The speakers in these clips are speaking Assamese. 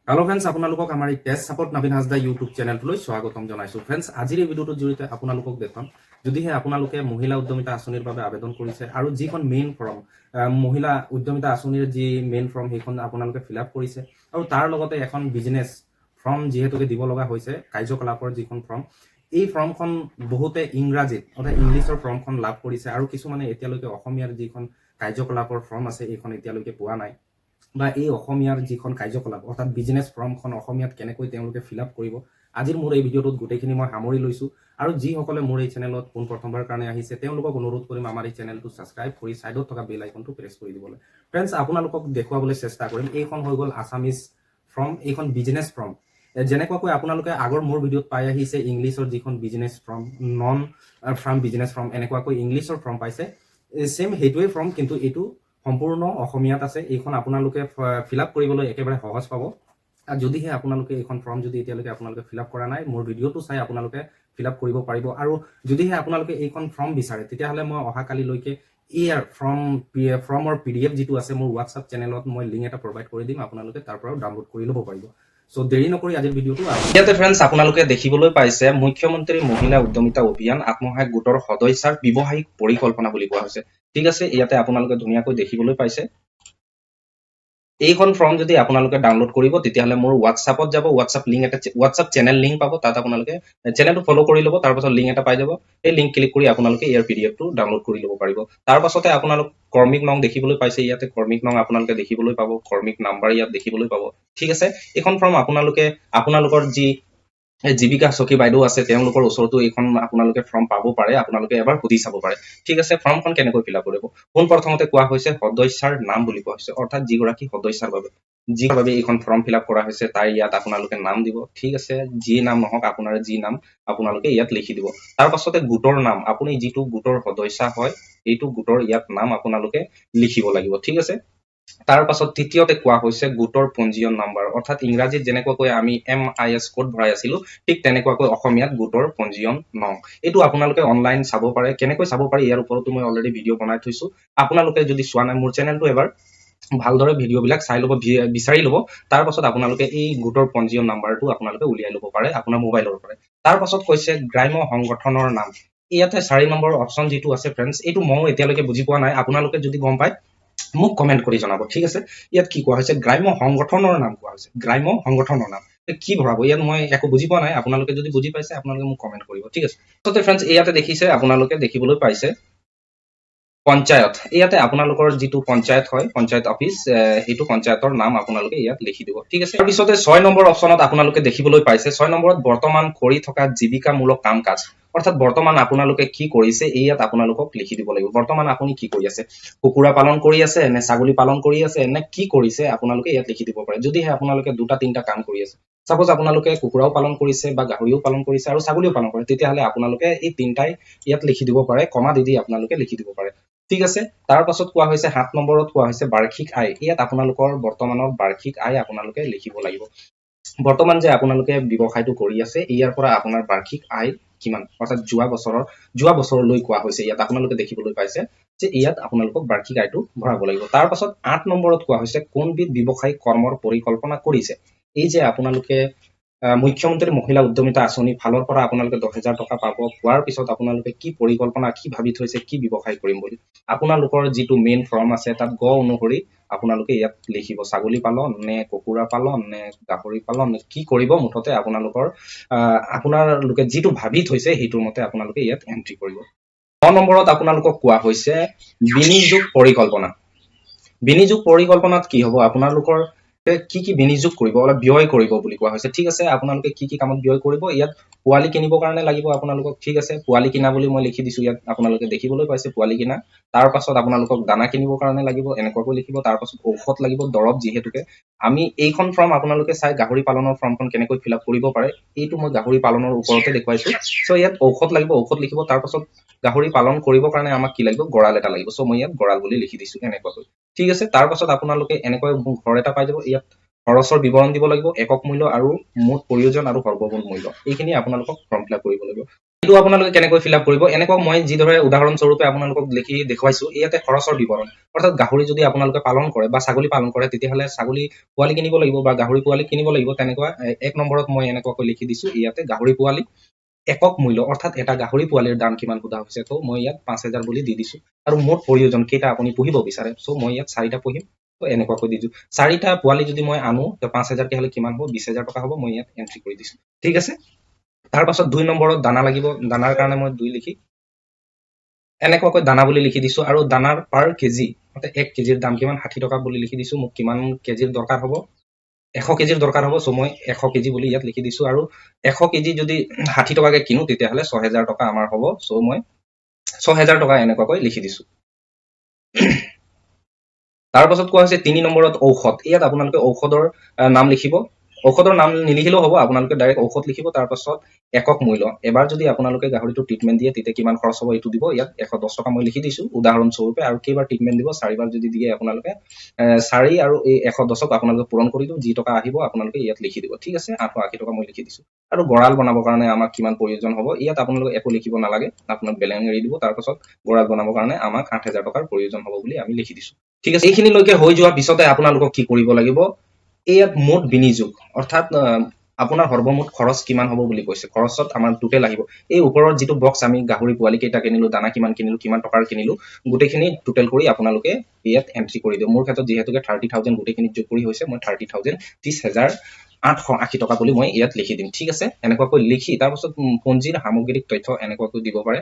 হ্যালো ফ্ৰেন্ডস, আপোনালোকক আমাৰ এই টেষ্ট সাপোৰ্ট নবীন হাজদা ইউটিউব চেনেলটোলৈ স্বাগতম জনাইছো। ফ্ৰেন্ডস, আজিৰ এই ভিডিঅ'টোৰ জৰিয়তে আপোনালোকক দেখাম যদিহে আপোনালোকে মহিলা উদ্যমিতা আঁচনিৰ বাবে আবেদন কৰিছে আৰু যিখন মেইন ফৰ্ম মহিলা উদ্যমিতা আঁচনিৰ যি মেইন ফৰ্ম সেইখন আপোনালোকে ফিল আপ কৰিছে আৰু তাৰ লগতে এখন বিজনেছ ফৰ্ম যিহেতুকে দিব লগা হৈছে কাৰ্যকলাপৰ যিখন ফৰ্ম, এই ফৰ্মখন বহুতে ইংৰাজীত অৰ্থাৎ ইংলিছৰ ফৰ্মখন লাভ কৰিছে আৰু কিছুমানে এতিয়ালৈকে অসমীয়াৰ যিখন কাৰ্যকলাপৰ ফৰ্ম আছে এইখন এতিয়ালৈকে পোৱা নাই বা এই অসমীয়াৰ যিখন কাৰ্যকলাপ অৰ্থাৎ বিজনেছ ফৰ্মখন অসমীয়াত কেনেকৈ তেওঁলোকে ফিল আপ কৰিব, আজিৰ মোৰ এই ভিডিঅ'টোত গোটেইখিনি মই সামৰি লৈছোঁ। আৰু যিসকলে মোৰ এই চেনেলত পোনপ্ৰথমবাৰৰ কাৰণে আহিছে তেওঁলোকক অনুৰোধ কৰিম আমাৰ এই চেনেলটো ছাবস্ক্ৰাইব কৰি ছাইডত থকা বেল আইকনটো প্ৰেছ কৰি দিবলৈ। ফ্ৰেণ্ডছ, আপোনালোকক দেখুৱাবলৈ চেষ্টা কৰিম। এইখন হৈ গ'ল আছামিজ ফৰ্ম, এইখন বিজনেছ ফৰ্ম। যেনেকুৱাকৈ আপোনালোকে আগৰ মোৰ ভিডিঅ'ত পাই আহিছে ইংলিছৰ যিখন business form, non farm business form, এনেকুৱাকৈ ইংলিছৰ ফৰ্ম পাইছে। সেম সেইটোৱে ফৰ্ম, কিন্তু এইটো সম্পূৰ্ণ অসমীয়াত আছে। এইখন আপোনালোকে ফিল আপ কৰিবলৈ একেবাৰে সহজ পাব। আৰু যদিহে আপোনালোকে এইখন ফৰ্ম যদি এতিয়ালৈকে আপোনালোকে ফিল আপ কৰা নাই, মোৰ ভিডিঅ'টো চাই আপোনালোকে ফিল আপ কৰিব পাৰিব। আৰু যদিহে আপোনালোকে এইখন ফৰ্ম বিচাৰে তেতিয়াহ'লে মই অহাকালিলৈকে ইয়াৰ ফৰ্মৰ PDF যিটো আছে মোৰ হোৱাটছআপ চেনেলত মই লিংক এটা প্ৰভাইড কৰি দিম, আপোনালোকে তাৰ পৰাও ডাউনলোড কৰি ল'ব পাৰিব। সো দেৰি নকৰি আজিৰ ভিডিঅ'টো ইয়াতে ফ্ৰেণ্ডছ আপোনালোকে দেখিবলৈ পাইছে মুখ্যমন্ত্ৰী মহিলা উদ্যমিতা অভিযান আত্মসহায়ক গোটৰ সদস্যাৰ ব্যৱসায়িক পৰিকল্পনা বুলি কোৱা হৈছে। ঠিক আছে, ইয়াতে আপোনালোকে ধুনীয়াকৈ দেখিবলৈ পাইছে। এইখন ফৰ্ম যদি আপোনালোকে ডাউনলোড কৰিব তেতিয়াহ'লে মোৰ হোৱাটছআপত যাব, হোৱাটছআপ চেনেল লিংক পাব, তাত আপোনালোকে চেনেলটো ফ'ল' কৰি ল'ব, তাৰপাছত লিংক এটা পাই যাব। এই লিংক ক্লিক কৰি আপোনালোকে ইয়াৰ PDFটো ডাউনলোড কৰি ল'ব পাৰিব। তাৰ পাছতে আপোনালোক কৰ্মিক নং দেখিবলৈ পাইছে, ইয়াতে কৰ্মিক নং আপোনালোকে দেখিবলৈ পাব, কৰ্মিক নাম্বাৰ ইয়াত দেখিবলৈ পাব। ঠিক আছে, এইখন ফৰ্ম আপোনালোকৰ যি জীৱিকা সখী বাইদেউ আছে তেওঁলোকৰ ওচৰতো এইখন আপোনালোকে ফৰ্ম পাব পাৰে, আপোনালোকে এবাৰ সুধি চাব পাৰে। ঠিক আছে, ফৰ্মখন কেনেকৈ ফিল আপ কৰিব? পোনপ্ৰথমতে কোৱা হৈছে সদস্যাৰ নাম বুলি কোৱা হৈছে, অৰ্থাৎ যিগৰাকী সদস্যাৰ বাবে এইখন ফৰ্ম ফিল আপ কৰা হৈছে তাৰ ইয়াত আপোনালোকে নাম দিব। ঠিক আছে, যি নাম নহওক আপোনাৰ যি নাম আপোনালোকে ইয়াত লিখি দিব। তাৰ পাছতে গোটৰ নাম, আপুনি যিটো গোটৰ সদস্যা হয় এইটো গোটৰ ইয়াত নাম আপোনালোকে লিখিব লাগিব। ঠিক আছে, তাৰ পাছত তৃতীয়তে কোৱা হৈছে গোটৰ পঞ্জীয়ন নাম্বাৰ, অৰ্থাৎ ইংৰাজীত যেনেকুৱাকৈ আমি MIS কোড ভৰাই আছিলো ঠিক তেনেকুৱাকৈ অসমীয়াত গোটৰ পঞ্জীয়ন নং। এইটো আপোনালোকে অনলাইন চাব পাৰে। কেনেকৈ চাব পাৰি ইয়াৰ ওপৰতো মই অলৰেডি ভিডিঅ' বনাই থৈছো। আপোনালোকে যদি চোৱা নাই মোৰ চেনেলটো এবাৰ ভালদৰে ভিডিঅ'বিলাক চাই ল'ব, বিচাৰি ল'ব। তাৰ পাছত আপোনালোকে এই গোটৰ পঞ্জীয়ন নাম্বাৰটো আপোনালোকে উলিয়াই ল'ব পাৰে আপোনাৰ মোবাইলৰ পৰা। তাৰ পাছত কৈছে গ্ৰাম্য সংগঠনৰ নাম। ইয়াতে 4 নম্বৰ অপশ্যন যিটো আছে ফ্ৰেণ্ডছ, এইটো ময়ো এতিয়ালৈকে বুজি পোৱা নাই। আপোনালোকে যদি গম পায় মোক কমেন্ট কৰি জনাব। ঠিক আছে, ইয়াত কি কোৱা হৈছে গ্ৰাম্য সংগঠনৰ নাম কোৱা হৈছে, গ্ৰাম্য সংগঠনৰ নাম কি ভৰাব ইয়াত মই একো বুজি পোৱা নাই। আপোনালোকে যদি বুজি পাইছে আপোনালোকে মোক কমেন্ট কৰিব। ঠিক আছে, ফ্ৰেণ্ডছ ইয়াতে দেখিছে, আপোনালোকে দেখিবলৈ পাইছে পঞ্চায়ত। ইয়াতে আপোনালোকৰ যিটো পঞ্চায়ত হয়, পঞ্চায়ত অফিচ, সেইটো পঞ্চায়তৰ নাম আপোনালোকে ইয়াত লিখি দিব। ঠিক আছে, তাৰপিছতে 6 নম্বৰ অপশ্যনত আপোনালোকে দেখিবলৈ পাইছে 6 নম্বৰত বৰ্তমান কৰি থকা জীৱিকামূলক কাম কাজ, অৰ্থাৎ বৰ্তমান আপোনালোকে কি কৰিছে এই ইয়াত আপোনালোকক লিখি দিব লাগিব। বৰ্তমান আপুনি কি কৰি আছে, কুকুৰা পালন কৰি আছে নে ছাগলী পালন কৰি আছে নে কি কৰিছে আপোনালোকে ইয়াত লিখি দিব পাৰে। যদিহে আপোনালোকে দুটা তিনিটা কাম কৰি আছে, সাপোজ আপোনালোকে কুকুৰাও পালন কৰিছে বা গাহৰিও পালন কৰিছে আৰু ছাগলীও পালন কৰে, তেতিয়াহ'লে আপোনালোকে এই তিনিটাই ইয়াত লিখি দিব পাৰে, কমা দি আপোনালোকে লিখি দিব পাৰে। ঠিক আছে, তাৰ পাছত কোৱা হৈছে 7 নম্বৰত কোৱা হৈছে বাৰ্ষিক আয়। ইয়াত আপোনালোকৰ বৰ্তমানৰ বাৰ্ষিক আয় আপোনালোকে লিখিব লাগিব। বৰ্তমান যে আপোনালোকে ব্যৱসায়টো কৰি আছে ইয়াৰ পৰা আপোনাৰ বাৰ্ষিক আয় কিমান, অৰ্থাৎ যোৱা বছৰলৈ কোৱা হৈছে। ইয়াত আপোনালোকে দেখিবলৈ পাইছে যে ইয়াত আপোনালোকক বাৰ্ষিক আয়টো ভৰাব লাগিব। তাৰ পাছত 8 নম্বৰত কোৱা হৈছে কোনবিধ ব্যৱসায়িক কৰ্মৰ পৰিকল্পনা কৰিছে। এই যে আপোনালোকে মুখ্যমন্ত্ৰী মহিলা উদ্যমিতা আঁচনি ফালৰ পৰা আপোনালোকে 10,000 টকা পাব, পোৱাৰ পিছত আপোনালোকে কি পৰিকল্পনা, কি ভাবি থৈছে, কি ব্যৱসায় কৰিম বুলি। আপোনালোকৰ যিটো মেইন ফৰ্ম আছে তাত গ অনুসৰি আপোনালোকে ইয়াত লিখিব, ছাগলী পালন নে কুকুৰা পালন নে গাহৰি পালন নে কি কৰিব, মুঠতে আপোনালোকে যিটো ভাবি থৈছে সেইটোৰ মতে আপোনালোকে ইয়াত এন্ট্ৰি কৰিব। 9 নম্বৰত আপোনালোকক কোৱা হৈছে বিনিয়োগ পৰিকল্পনা। বিনিয়োগ পৰিকল্পনাত কি হ'ব, আপোনালোকৰ কি কি বিনিয়োগ কৰিব, অলপ ব্যয় কৰিব বুলি কোৱা হৈছে। ঠিক আছে, আপোনালোকে কি কি কামত ব্যয় কৰিব, ইয়াত পোৱালি কিনিবৰ কাৰণে লাগিব আপোনালোকক। ঠিক আছে, পোৱালি কিনা বুলি মই লিখি দিছো, ইয়াত আপোনালোকে দেখিবলৈ পাইছে পোৱালি কিনা। তাৰ পাছত আপোনালোকক দানা কিনিবৰ কাৰণে লাগিব, এনেকুৱাকৈ লিখিব। তাৰ পাছত ঔষধ লাগিব, দৰৱ, যিহেতুকে আমি এইখন ফৰ্ম আপোনালোকে চাই গাহৰি পালনৰ ফৰ্মখন কেনেকৈ ফিল আপ কৰিব পাৰে এইটো মই গাহৰি পালনৰ ওপৰতে দেখুৱাইছো। চ' ইয়াত ঔষধ লাগিব, ঔষধ লিখিব। তাৰ পাছত গাহৰি পালন কৰিবৰ কাৰণে আমাক কি লাগিব, গঁৰাল এটা লাগিব। চ' মই ইয়াত গঁৰাল বুলি লিখি দিছো এনেকুৱাকৈ। ঠিক আছে, তাৰ পাছত আপোনালোকে এনেকৈ ঘৰ এটা পাই যাব। ইয়াত খৰচৰ বিৱৰণ দিব লাগিব, একক মূল্য আৰু মুঠ প্ৰয়োজন আৰু সৰ্বমূল মূল্য, এইখিনি আপোনালোকক ফৰ্ম ফিল আপ কৰিব লাগিব। এইটো আপোনালোকে কেনেকৈ ফিল আপ কৰিব এনেকুৱা মই যিদৰে উদাহৰণস্বৰূপে আপোনালোকক লিখি দেখুৱাইছো ইয়াতে খৰচৰ বিৱৰণ অৰ্থাৎ গাহৰি যদি আপোনালোকে পালন কৰে বা ছাগলী পালন কৰে তেতিয়াহ'লে ছাগলী পোৱালি কিনিব লাগিব বা গাহৰি পোৱালি কিনিব লাগিব তেনেকুৱা 1 নম্বৰত মই এনেকুৱাকৈ লিখি দিছো ইয়াতে গাহৰি পোৱালি একক মূল্য অৰ্থাৎ এটা গাহৰি পোৱালিৰ দাম কিমান সোধা হৈছে তো মই ইয়াত 5000 বুলি দি দিছো আৰু মোট প্ৰয়োজন কেইটা আপুনি পুহিব বিচাৰে সো মই ইয়াত 4টা পুহিম তো এনেকুৱাকৈ দিছো 4টা পোৱালি যদি মই আনো তো 5000 কে হলে কিমান হ'ব 20000 টকা হ'ব মই ইয়াত এন্ট্ৰি কৰি দিছো ঠিক আছে তাৰ পাছত 2 নম্বৰত দানা লাগিব দানাৰ কাৰণে মই 2 লিখি এনেকুৱাকৈ দানা বুলি লিখি দিছো আৰু দানাৰ পাৰ কেজি অৰ্থাৎ 1 কেজিৰ দাম কিমান 60 টকা বুলি লিখি দিছো মোক কিমান কেজিৰ দৰকাৰ হ'ব 100 কেজিৰ দৰকাৰ হ'ব সো মই 100 কেজি বুলি ইয়াত লিখি দিছো আৰু 100 কেজি যদি 60 টকাকে কিনো তেতিয়াহ'লে 6000 টকা আমাৰ হ'ব সো মই 6000 টকা এনেকুৱাকৈ লিখি দিছো তাৰ পাছত কোৱা হৈছে 3 নম্বৰত ঔষধ ইয়াত আপোনালোকে ঔষধৰ নাম লিখিব ঔষধৰ নাম নিলিখিলেও হ'ব আপোনালোকে ডাইৰেক্ট ঔষধ লিখিব তাৰ পাছত একক মূল্য এবাৰ যদি আপোনালোকে গাহৰিটো ট্ৰিটমেন্ট দিয়ে তেতিয়া কিমান খৰচ হ'ব এইটো দিব ইয়াত 110 টকা মই লিখি দিছো উদাহৰণস্বৰূপে আৰু কেইবাৰ ট্ৰিটমেন্ট দিব 4বাৰ যদি দিয়ে আপোনালোকে 4 আৰু এই 110ক আপোনালোকে পূৰণ কৰি দিব যি টকা আহিব আপোনালোকে ইয়াত লিখি দিব ঠিক আছে 880 টকা মই লিখি দিছো আৰু গড়াল বনাবৰ কাৰণে আমাক কিমান প্ৰয়োজন হ'ব ইয়াত আপোনালোকে একো লিখিব নালাগে আপোনাক বেলেগ এৰি দিব তাৰ পাছত গড়াল বনাবৰ কাৰণে আমাক 8000 টকাৰ প্ৰয়োজন হ'ব বুলি আমি লিখি দিছো ঠিক আছে এইখিনিলৈকে হৈ যোৱা পিছতে আপোনালোকক কি কৰিব লাগিব ইয়াত মুঠ বিনিয়োগ অৰ্থাৎ আপোনাৰ সৰ্বমুঠ খৰচ কিমান হ'ব বুলি কৈছে খৰচত আমাৰ টোটেল আহিব এই ওপৰৰ যিটো বক্স আমি গাহৰি পোৱালি কেইটা কিনিলো দানা কিমান কিনিলো কিমান টকাৰ কিনিলো গোটেইখিনি টোটেল কৰি আপোনালোকে ইয়াত এন্ট্ৰি কৰি দিও মোৰ ক্ষেত্ৰত যেহেতুকে 30000 গোটেইখিনি যোগ কৰি হৈছে মই 30000 30880 টকা বুলি মই ইয়াত লিখি দিম ঠিক আছে এনেকুৱাকৈ লিখি তাৰ পাছত পঞ্জীৰ সামগ্ৰিক তথ্য এনেকুৱাকৈ দিব পাৰে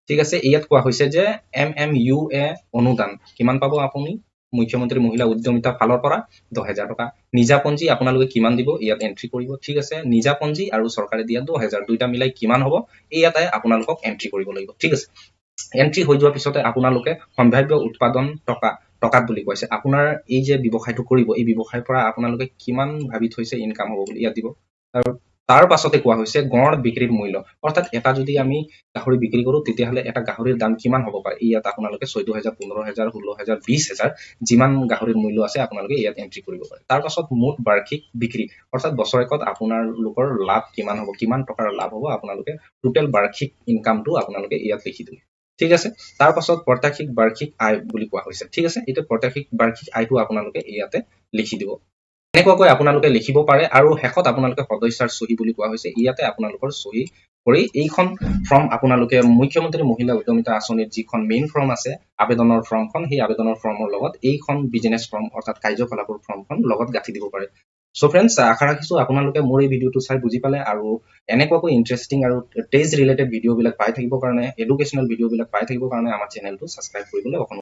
ঠিক আছে ইয়াত কোৱা হৈছে যে MMUA অনুদান কিমান পাব আপুনি মুখ্যমন্ত্ৰী মহিলা উদ্যমিতা ফালৰ পৰা 10000 টকা নিজাপঞ্জী আপোনালোকে কিমান দিব ইয়াত এন্ট্ৰি কৰিব ঠিক আছে নিজাপঞ্জী আৰু চৰকাৰে দিয়া 10000 দুইটা মিলাই কিমান হ'ব ইয়াতে আপোনালোকক এন্ট্ৰি কৰিব লাগিব ঠিক আছে এন্ট্ৰি হৈ যোৱাৰ পিছতে আপোনালোকে সম্ভাৱ্য উৎপাদন টকাত বুলি কৈছে আপোনাৰ এই যে ব্যৱসায়টো কৰিব এই ব্যৱসায়ৰ পৰা আপোনালোকে কিমান ভাবি থৈছে ইনকাম হ'ব বুলি ইয়াত দিব আৰু তাৰ পাছতে কোৱা হৈছে গড় বিক্ৰীৰ মূল্য অৰ্থাৎ এটা যদি আমি গাহৰি বিক্ৰী কৰো তেতিয়াহ'লে এটা গাহৰিৰ দাম কিমান হ'ব পাৰে ইয়াত আপোনালোকে 14000 15000 16000 20000 যিমান গাহৰিৰ মূল্য আছে আপোনালোকে ইয়াত এন্ট্ৰি কৰিব পাৰে তাৰ পাছত মুঠ বাৰ্ষিক বিক্ৰী অৰ্থাৎ বছৰেকত আপোনালোকৰ লাভ কিমান হ'ব কিমান টকাৰ লাভ হ'ব আপোনালোকে টোটেল বাৰ্ষিক ইনকামটো আপোনালোকে ইয়াত লিখি দিব ঠিক আছে তাৰ পাছত প্ৰত্যক্ষিক বাৰ্ষিক আয় বুলি কোৱা হৈছে ঠিক আছে এটা প্ৰত্যক্ষিক বাৰ্ষিক আয়টো আপোনালোকে ইয়াতে লিখি দিব এনেকুৱাকৈ আপোনালোকে লিখিব পাৰে আৰু শেষত আপোনালোকে সদস্যাৰ চহী বুলি কোৱা হৈছে ইয়াতে আপোনালোকৰ চহী কৰি এইখন ফৰ্ম আপোনালোকে মুখ্যমন্ত্ৰী মহিলা উদ্যমিতা আঁচনিৰ যিখন মেইন ফৰ্ম আছে আবেদনৰ ফৰ্মখন সেই আবেদনৰ ফৰ্মৰ লগত এইখন বিজনেছ ফৰ্ম অৰ্থাৎ কাৰ্যকলাপৰ ফৰ্মখন লগত গাঁঠি দিব পাৰে সো ফ্ৰেন্ডছ আশা ৰাখিছো আপোনালোকে মোৰ এই ভিডিঅটো চাই বুজি পালে আৰু এনেকুৱাকৈ ইন্টাৰেষ্টিং আৰু টেষ্ট ৰিলেটেড ভিডিঅ'বিলাক পাই থাকিবৰ কাৰণে এডুকেশ্যনেল ভিডিঅ'বিলাক পাই থাকিবৰ কাৰণে আমাৰ চেনেলটো সাবস্ক্ৰাইব কৰিবলৈ